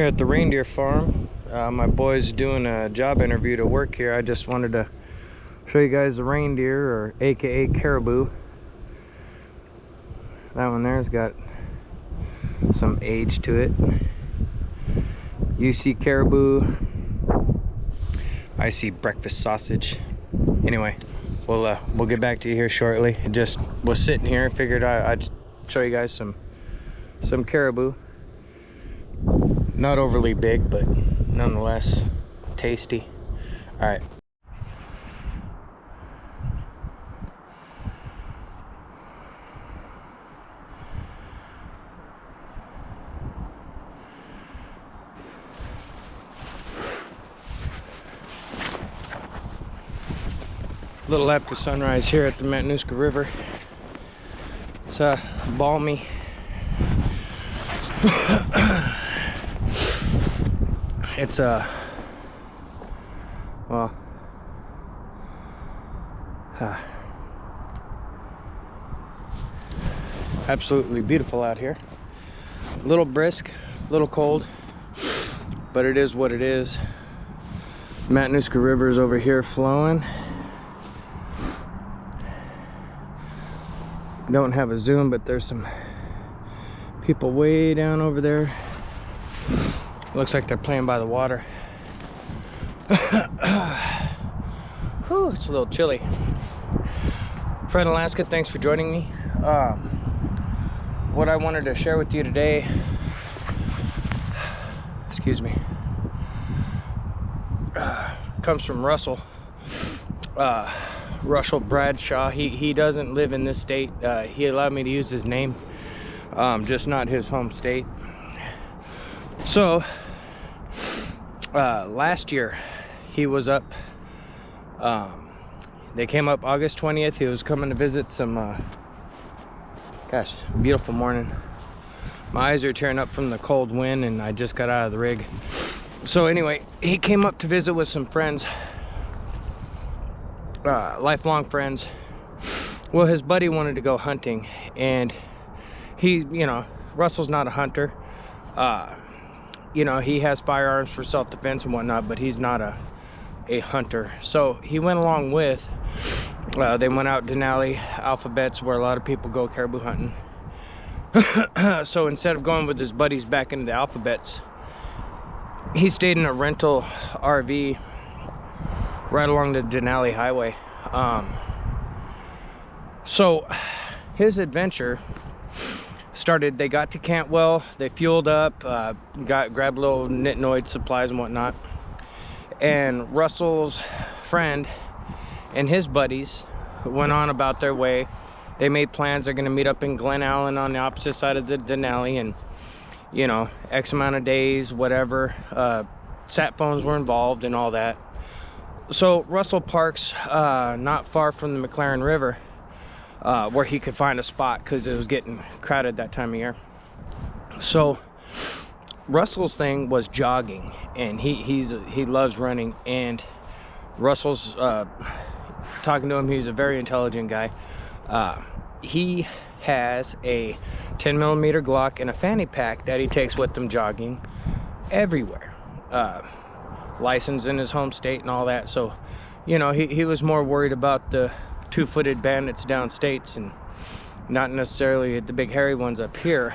Here at the reindeer farm. My boy's doing a job interview to work here. I just wanted to show you guys the reindeer, or aka caribou. That one there's got some age to it. You see caribou, I see breakfast sausage. Anyway, we'll get back to you here shortly. I just was sitting here, figured I'd show you guys some caribou. Not overly big, but nonetheless tasty. All right. A little after sunrise here at the Matanuska River. It's balmy. It's absolutely beautiful out here. A little brisk, a little cold, but it is what it is. Matanuska River is over here flowing. Don't have a zoom, but there's some people way down over there. Looks like they're playing by the water. Whew, it's a little chilly. Fred, Alaska, thanks for joining me. What I wanted to share with you today, excuse me, comes from Russell. Russell Bradshaw. He doesn't live in this state. He allowed me to use his name, just not his home state. So last year he was up, they came up August 20th. He was coming to visit some gosh, beautiful morning. My eyes are tearing up from the cold wind, and I just got out of the rig. So anyway, he came up to visit with some friends, lifelong friends. Well, his buddy wanted to go hunting, and he, Russell's not a hunter. He has firearms for self-defense and whatnot, but he's not a hunter. So he went along with, they went out Denali, Alphabets, where a lot of people go caribou hunting. So instead of going with his buddies back into the Alphabets, he stayed in a rental RV right along the Denali highway. So his adventure started. They got to Cantwell, they fueled up, grabbed little nitinoid supplies and whatnot, and Russell's friend and his buddies went on about their way. They made plans. They're going to meet up in Glen Allen on the opposite side of the Denali, and X amount of days, whatever. Sat phones were involved and all that. So Russell parks not far from the McLaren River, where he could find a spot, because it was getting crowded that time of year. So Russell's thing was jogging, and he loves running. And Russell's talking to him. He's a very intelligent guy. He has a 10mm Glock and a fanny pack that he takes with him jogging everywhere. Licensed in his home state and all that. So he was more worried about the two-footed bandits downstates and not necessarily the big hairy ones up here.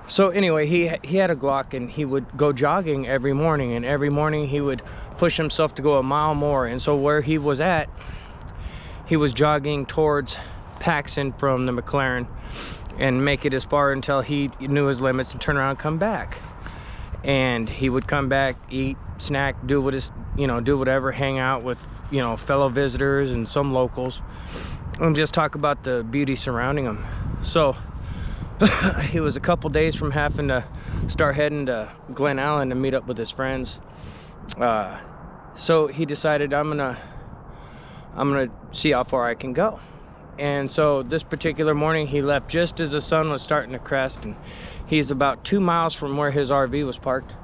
So anyway, he had a Glock, and he would go jogging every morning, and every morning he would push himself to go a mile more. And so where he was at, he was jogging towards Paxson from the McLaren and make it as far until he knew his limits and turn around and come back. And he would come back, eat, snack, do whatever, hang out with fellow visitors and some locals, and just talk about the beauty surrounding him. So he was a couple days from having to start heading to Glen Allen to meet up with his friends. So he decided, I'm gonna see how far I can go. And so this particular morning he left just as the sun was starting to crest, and he's about 2 miles from where his RV was parked.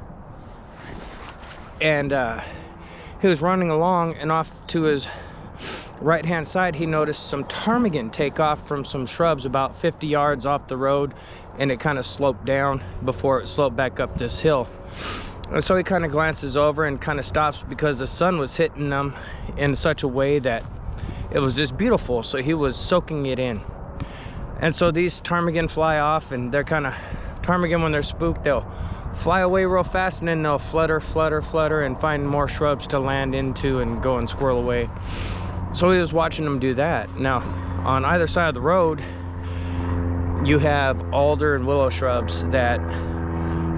And he was running along, and off to his right hand side, he noticed some ptarmigan take off from some shrubs about 50 yards off the road, and it kind of sloped down before it sloped back up this hill. And so he kind of glances over and kind of stops because the sun was hitting them in such a way that it was just beautiful. So he was soaking it in. And so these ptarmigan fly off, and they're kind of, ptarmigan when they're spooked, they'll fly away real fast, and then they'll flutter and find more shrubs to land into and go and squirrel away. So he was watching them do that. Now, on either side of the road, you have alder and willow shrubs that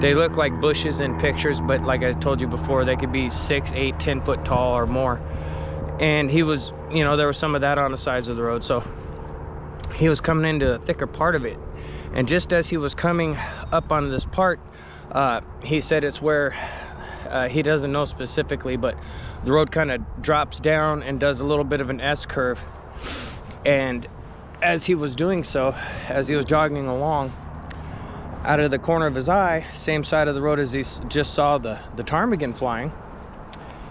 they look like bushes in pictures, but like I told you before, they could be 6, 8, 10 foot tall or more. And he was, you know, there was some of that on the sides of the road. So he was coming into a thicker part of it. And just as he was coming up on this part, he said it's where, he doesn't know specifically, but the road kind of drops down and does a little bit of an S curve. And as he was doing so, as he was jogging along, out of the corner of his eye, same side of the road as he just saw the ptarmigan flying,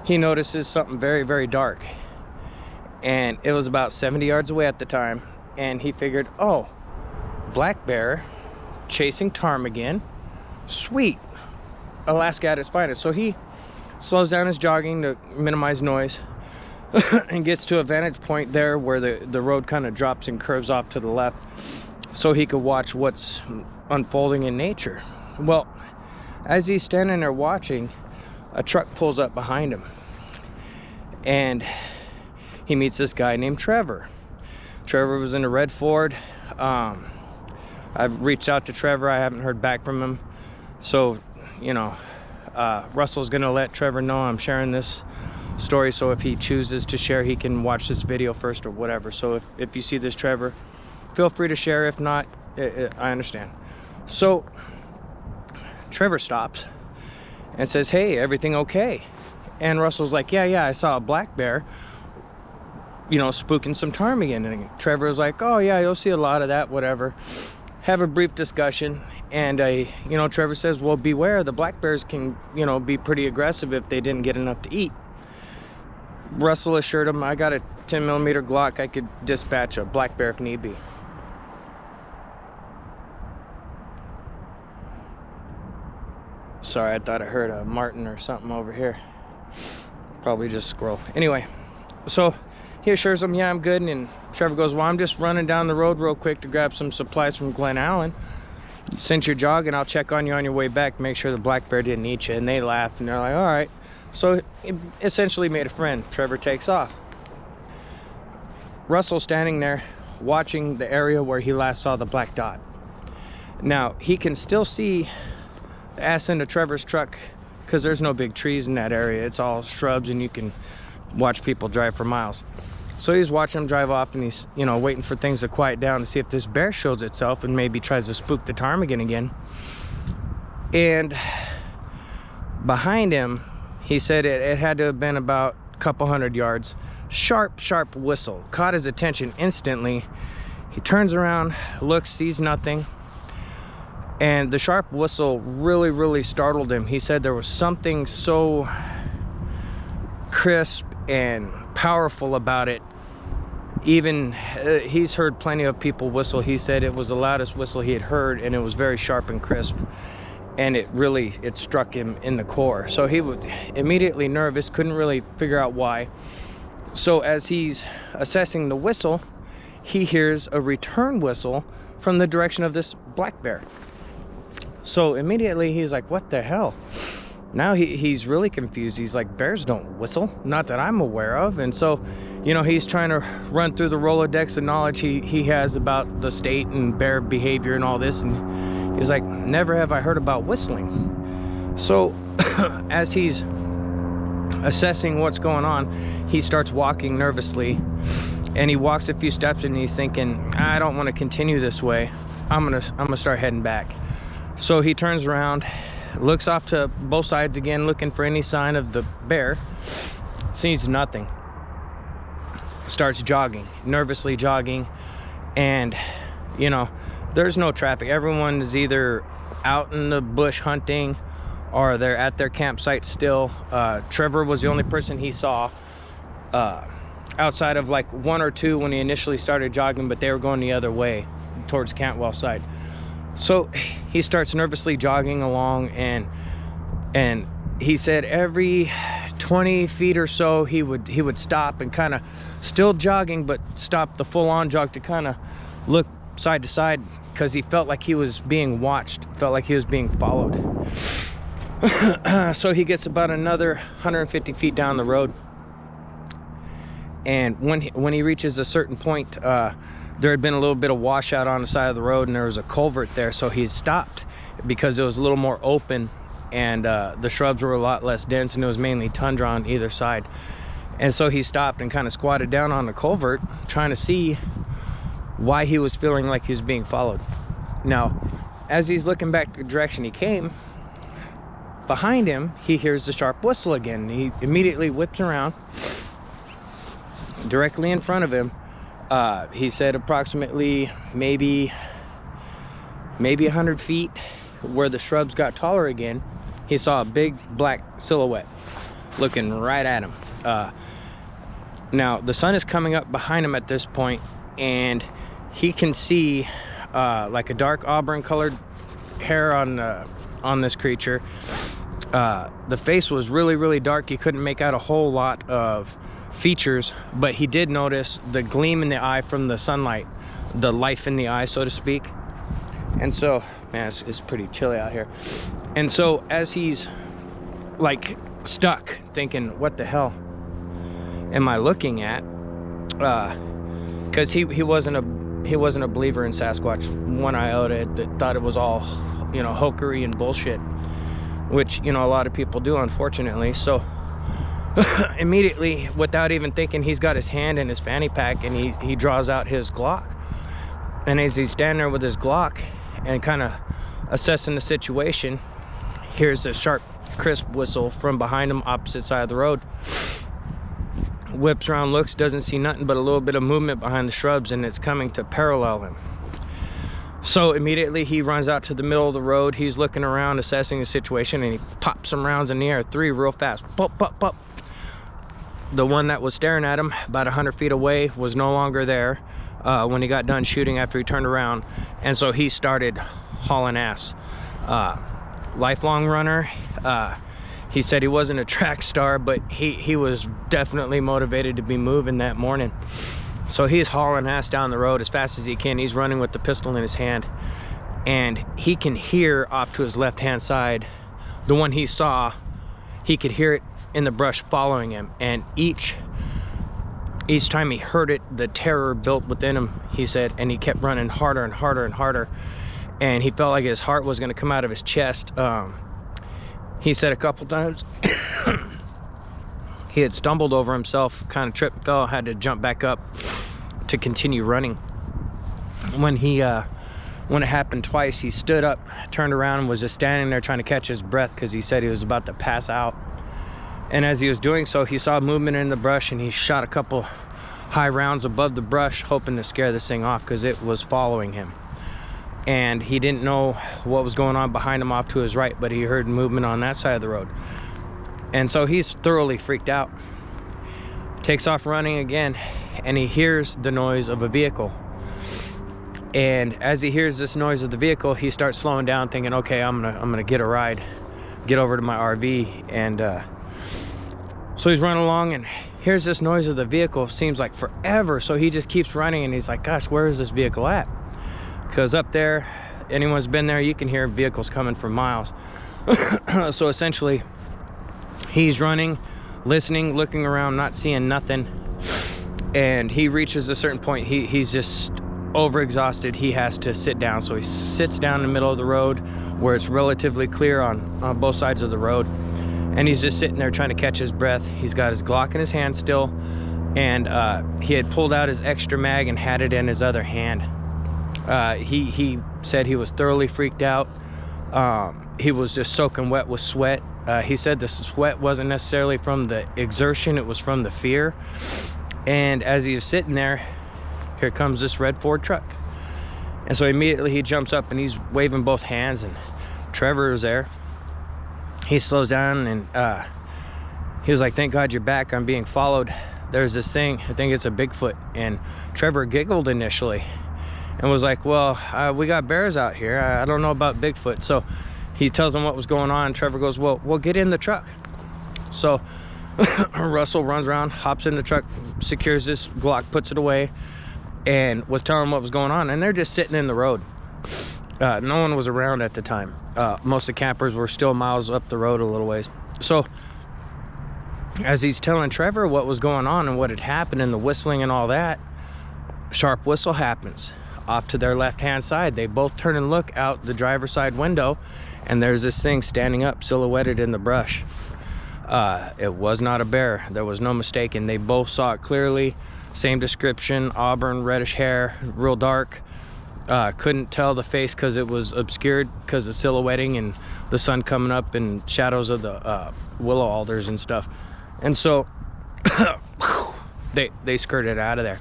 he notices something very, very dark. And it was about 70 yards away at the time. And he figured, oh, black bear chasing ptarmigan, sweet, Alaska at its finest. So he slows down his jogging to minimize noise and gets to a vantage point there where the road kind of drops and curves off to the left, so he could watch what's unfolding in nature. Well, as he's standing there watching, a truck pulls up behind him, and he meets this guy named Trevor. Trevor was in a red Ford. I've reached out to Trevor. I haven't heard back from him. So, you know, Russell's gonna let Trevor know I'm sharing this story, so if he chooses to share, he can watch this video first or whatever. So if you see this, Trevor, feel free to share. If not, I understand. So Trevor stops and says, hey, everything okay? And Russell's like, yeah, I saw a black bear, you know, spooking some ptarmigan. And Trevor was like, oh yeah, you'll see a lot of that, whatever. Have a brief discussion. And you know, Trevor says, well, beware, the black bears can, you know, be pretty aggressive if they didn't get enough to eat. Russell assured him, I got a 10mm Glock, I could dispatch a black bear if need be. Sorry, I thought I heard a marten or something over here. Probably just a squirrel. Anyway, so he assures him, yeah, I'm good. And Trevor goes, well, I'm just running down the road real quick to grab some supplies from Glen Allen. Since you're jogging, I'll check on you on your way back, make sure the black bear didn't eat you. And they laugh, and they're like, all right. So he essentially made a friend. Trevor takes off. Russell's standing there watching the area where he last saw the black dot. Now, he can still see the ass end of Trevor's truck because there's no big trees in that area. It's all shrubs, and you can watch people drive for miles. So he's watching them drive off, and he's, you know, waiting for things to quiet down to see if this bear shows itself and maybe tries to spook the ptarmigan again. And behind him, he said it had to have been about a couple hundred yards. Sharp whistle caught his attention instantly. He turns around, looks, sees nothing. And the sharp whistle really startled him. He said there was something so crisp and powerful about it. Even he's heard plenty of people whistle. He said it was the loudest whistle he had heard, and it was very sharp and crisp, and it struck him in the core. So he was immediately nervous, couldn't really figure out why. So as he's assessing the whistle, he hears a return whistle from the direction of this black bear. So immediately he's like, what the hell? Now he's really confused. He's like, bears don't whistle, not that I'm aware of. And so, you know, he's trying to run through the Rolodex of knowledge he has about the state and bear behavior and all this. And he's like, never have I heard about whistling. So as he's assessing what's going on, he starts walking nervously, and he walks a few steps, and he's thinking, I don't want to continue this way. I'm gonna start heading back. So he turns around, looks off to both sides again, looking for any sign of the bear. Sees nothing. Starts jogging, nervously jogging, and you know, there's no traffic. Everyone is either out in the bush hunting, or they're at their campsite still. Trevor was the only person he saw outside of like 1 or 2 when he initially started jogging, but they were going the other way towards Cantwell side. So he starts nervously jogging along, and he said every 20 feet or so he would stop and kind of, still jogging, but stop the full-on jog to kind of look side to side, because he felt like he was being watched, felt like he was being followed. So he gets about another 150 feet down the road, and when he reaches a certain point, there had been a little bit of washout on the side of the road, and there was a culvert there, so he stopped because it was a little more open, and the shrubs were a lot less dense, and it was mainly tundra on either side. And so he stopped and kind of squatted down on the culvert, trying to see why he was feeling like he was being followed. Now, as he's looking back the direction he came, behind him, he hears the sharp whistle again. He immediately whips around. Directly in front of him, he said approximately maybe 100 feet where the shrubs got taller again, he saw a big black silhouette looking right at him. Now the sun is coming up behind him at this point, and he can see like a dark auburn colored hair on this creature. The face was really dark. He couldn't make out a whole lot of features, but he did notice the gleam in the eye from the sunlight, the life in the eye, so to speak. And so, man, it's pretty chilly out here. And so as he's like stuck thinking, what the hell am I looking at, because he wasn't a believer in Sasquatch one iota, that thought it was all, you know, hokery and bullshit, which, you know, a lot of people do, unfortunately. So immediately, without even thinking, he's got his hand in his fanny pack, and he draws out his Glock. And as he's standing there with his Glock and kind of assessing the situation, hears a sharp, crisp whistle from behind him, opposite side of the road. Whips around, looks, doesn't see nothing but a little bit of movement behind the shrubs, and it's coming to parallel him. So immediately he runs out to the middle of the road. He's looking around, assessing the situation, and he pops some rounds in the air, 3 real fast. Pop, pop, pop. The one that was staring at him about 100 feet away was no longer there when he got done shooting after he turned around. And so he started hauling ass. Lifelong runner. He said he wasn't a track star, but he was definitely motivated to be moving that morning. So he's hauling ass down the road as fast as he can. He's running with the pistol in his hand, and he can hear off to his left hand side, the one he saw, he could hear it in the brush following him. And each time he heard it, the terror built within him, he said, and he kept running harder and harder and harder, and he felt like his heart was going to come out of his chest. He said a couple times he had stumbled over himself, kind of tripped and fell, had to jump back up to continue running. When it happened twice, he stood up, turned around, and was just standing there trying to catch his breath, because he said he was about to pass out. And as he was doing so, he saw movement in the brush, and he shot a couple high rounds above the brush, hoping to scare this thing off, because it was following him. And he didn't know what was going on behind him off to his right, but he heard movement on that side of the road. And so he's thoroughly freaked out. Takes off running again, and he hears the noise of a vehicle. And as he hears this noise of the vehicle, he starts slowing down, thinking, okay, I'm gonna get a ride, get over to my RV. And so he's running along and hears this noise of the vehicle. Seems like forever, so he just keeps running, and he's like, gosh, where is this vehicle at? Because up there, anyone's been there, you can hear vehicles coming for miles. So essentially, he's running, listening, looking around, not seeing nothing. And he reaches a certain point, he's just overexhausted. He has to sit down. So he sits down in the middle of the road where it's relatively clear on both sides of the road. And he's just sitting there trying to catch his breath. He's got his Glock in his hand still. And he had pulled out his extra mag and had it in his other hand. He said he was thoroughly freaked out. He was just soaking wet with sweat. He said the sweat wasn't necessarily from the exertion, it was from the fear. And as he was sitting there, here comes this red Ford truck. And so immediately he jumps up and he's waving both hands, and Trevor is there. He slows down, and he was like, thank God you're back. I'm being followed. there's this thing, I think it's a Bigfoot. And Trevor giggled initially and was like, well, we got bears out here. I don't know about Bigfoot. So he tells him what was going on. Trevor goes, well, we'll get in the truck. So Russell runs around, hops in the truck, secures this Glock, puts it away, and was telling him what was going on. And they're just sitting in the road. No one was around at the time. Most of the campers were still miles up the road a little ways. So as he's telling Trevor what was going on and what had happened and the whistling and all that, sharp whistle happens off to their left hand side. They both turn and look out the driver's side window, and there's this thing standing up, silhouetted in the brush. It was not a bear. There was no mistaking. They both saw it clearly. Same description, auburn, reddish hair, real dark. Couldn't tell the face because it was obscured because of silhouetting and the sun coming up and shadows of the willow alders and stuff. And so they skirted out of there.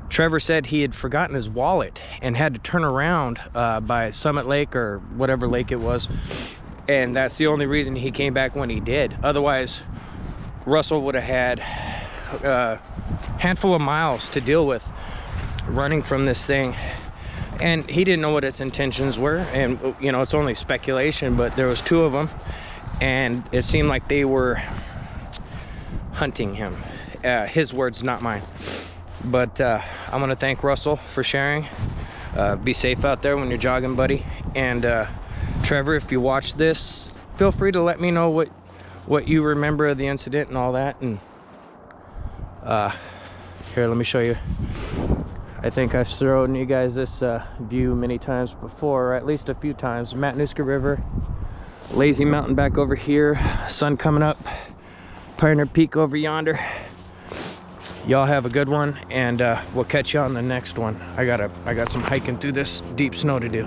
Trevor said he had forgotten his wallet and had to turn around by Summit Lake or whatever lake it was, and that's the only reason he came back when he did. Otherwise, Russell would have had a handful of miles to deal with running from this thing, and he didn't know what its intentions were. And you know, it's only speculation, but there was two of them, and it seemed like they were hunting him. His words, not mine. But I want to thank Russell for sharing. Be safe out there when you're jogging, buddy. And Trevor, if you watch this, feel free to let me know what you remember of the incident and all that. And here, let me show you. I think I've shown you guys this view many times before, or at least a few times. Matanuska River, Lazy Mountain back over here, sun coming up, Pioneer Peak over yonder. Y'all have a good one, and we'll catch you on the next one. I got some hiking through this deep snow to do.